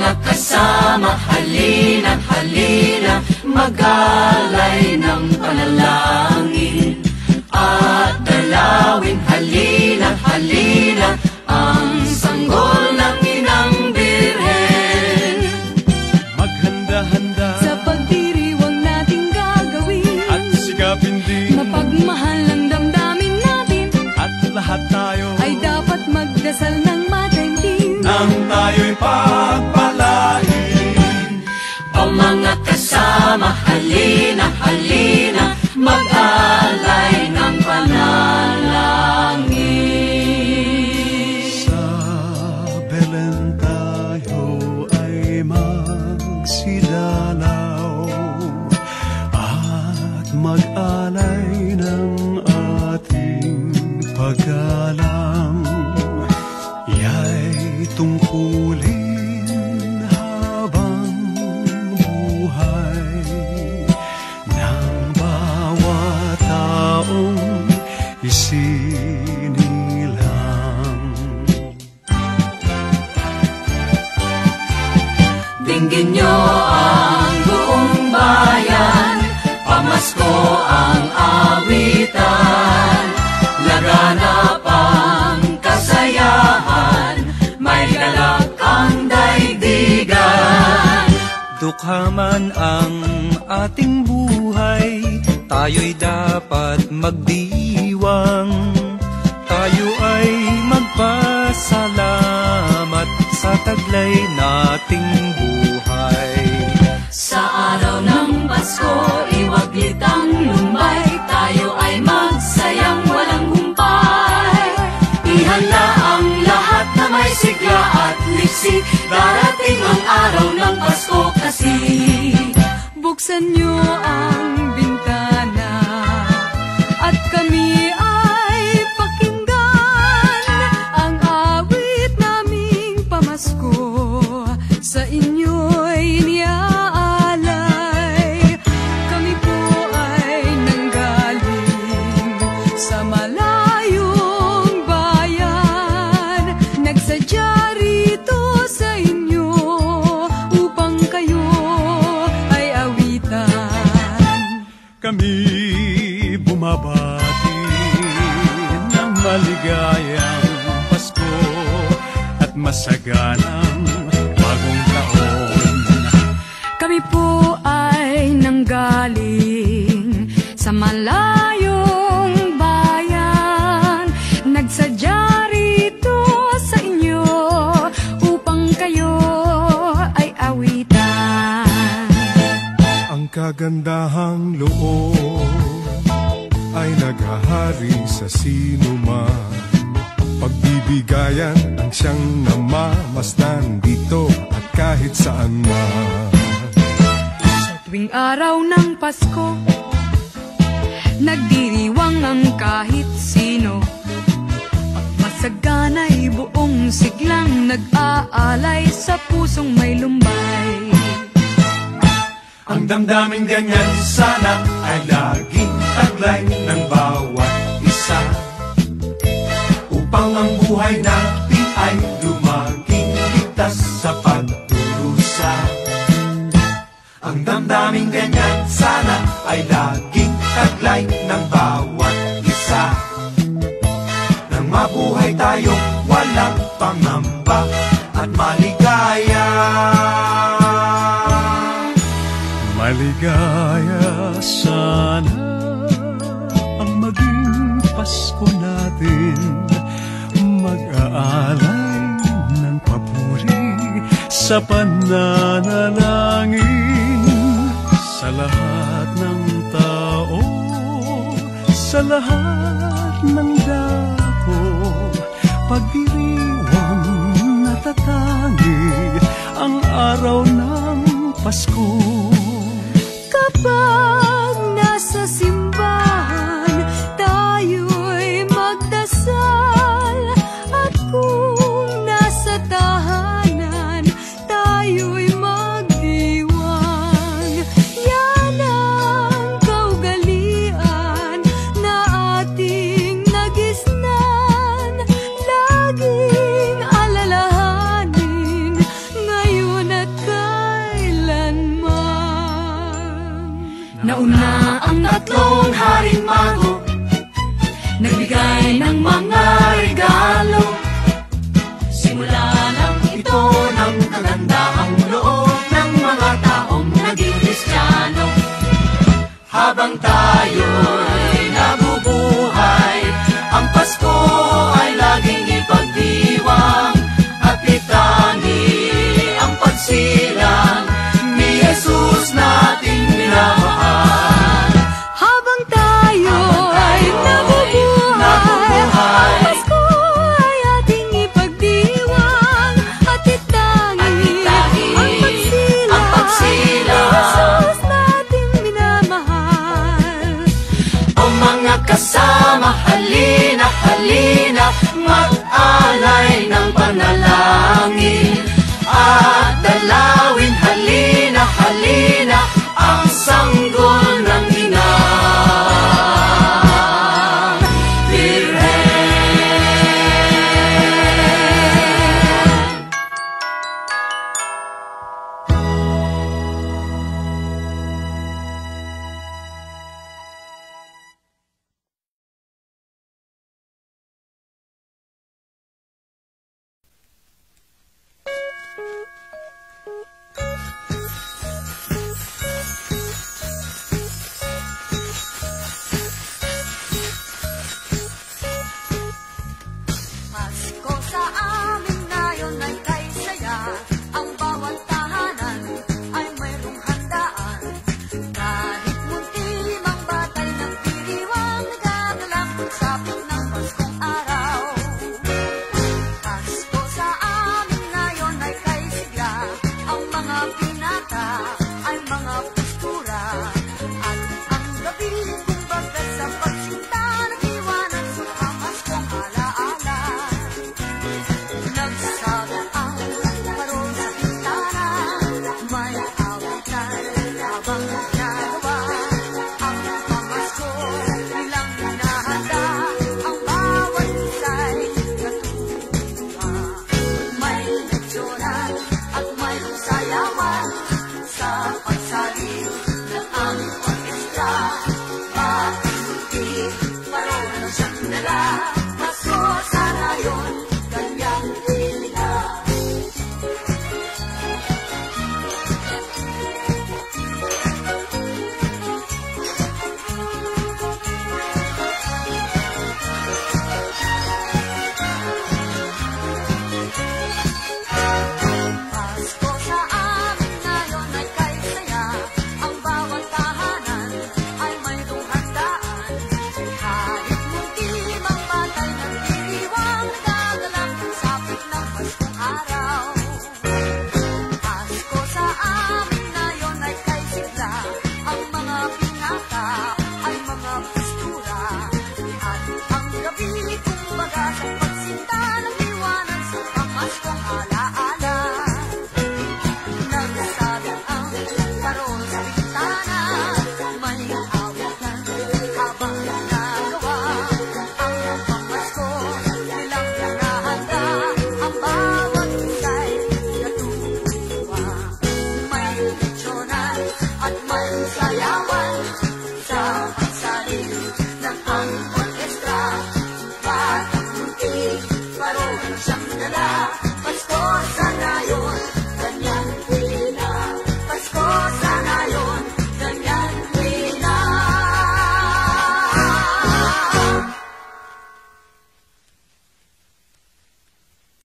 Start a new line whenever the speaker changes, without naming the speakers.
mga kasama, halina, halina, mag-alay ng panalangin at dalawin, halina, halina, ang sanggol ng Inang Birhen.
Maghanda-handa
sa pagdiriwang nating gagawin,
at sikapin din
mapagmahal ang damdamin natin,
at lahat tayo
ay dapat magdasal ng matindi
nang tayo'y pagpalain.
O mga kasama, halina, halina, mag-alay ng panalangin.
Sa Belen tayo ay magsidalaw at mag-alay ng ating paggalang. Iya'y tungkulin habang buhay ng bawat taong isinilang.
Dinggin nyo ang buong bayan, pamasko ang awitan, laganap ang kasayahan, may galak ang daigdigan.
Dukha man ang ating buhay, tayo'y dapat magdiwang. Tayo ay magpasalamat sa taglay nating buhay.
Sa araw ng Pasko, iwaglit ang lumbay, tayo ay magsayang walang humpay. Ihanda ang lahat na may sigla at liksi, darating ang araw ng Pasko kasi.
Buksan niyo ang bintana at kami ay pakinggan ang awit naming pamasko, sa inyo'y iniaalay. Kami po ay nanggaling sa malayong bayan, nagsadya rito sa inyo upang kayo ay awitan.
Kami bumabati ng maligayang Pasko at masaganang bagong taon.
Kami po ay nanggaling sa malayong bayan, nagsadya rito sa inyo upang kayo ay awitan.
Ang kagandahang loob ay naghahari sa sinuman. Pagbibigayan ang siyang namamasdan dito at kahit saan man.
Tuwing araw ng Pasko, nagdiriwang ang kahit sino, at masagana'y buong siglang nag-aalay sa pusong may lumbay.
Ang damdaming ganyan sana ay laging taglay ng bawat isa, upang ang buhay natin ay lumaging ligtas sa pagdurusa. Ang damdaming ganyan sana ay laging taglay ng bawat isa, nang mabuhay tayong walang pangamba at maligaya. Maligaya sana ang maging Pasko natin, mag-aalay ng papuri sa pananalangin sa lahat ng tao, sa lahat ng dako, pagdiriwang natatangi ang araw ng Pasko.
Kapag nasa simbahan, tayo'y magdasal, at kung nasa tahanan, tayo'y magdiwang. Yan ang kaugalian na ating nagisnan, laging alalahanin ngayon at
na ang tatlong haring mago, nagbigay ng mga regalo. Simula lang ito ng kagandahang loob ng mga taong naging Kristiyano. Habang tayo'y nabubuhay, ang Pasko ay laging ipagdiwang at itangi ang pagsilang ni Jesus nating minamahal.
Habang tayo'y nabubuhay, ang Pasko ay ating ipagdiwang at itangi ang pagsilang ni Jesus nating minamahal.
O mga kasama, halina, halina, mag-alay ng panalangin at dalawin, halina, halina,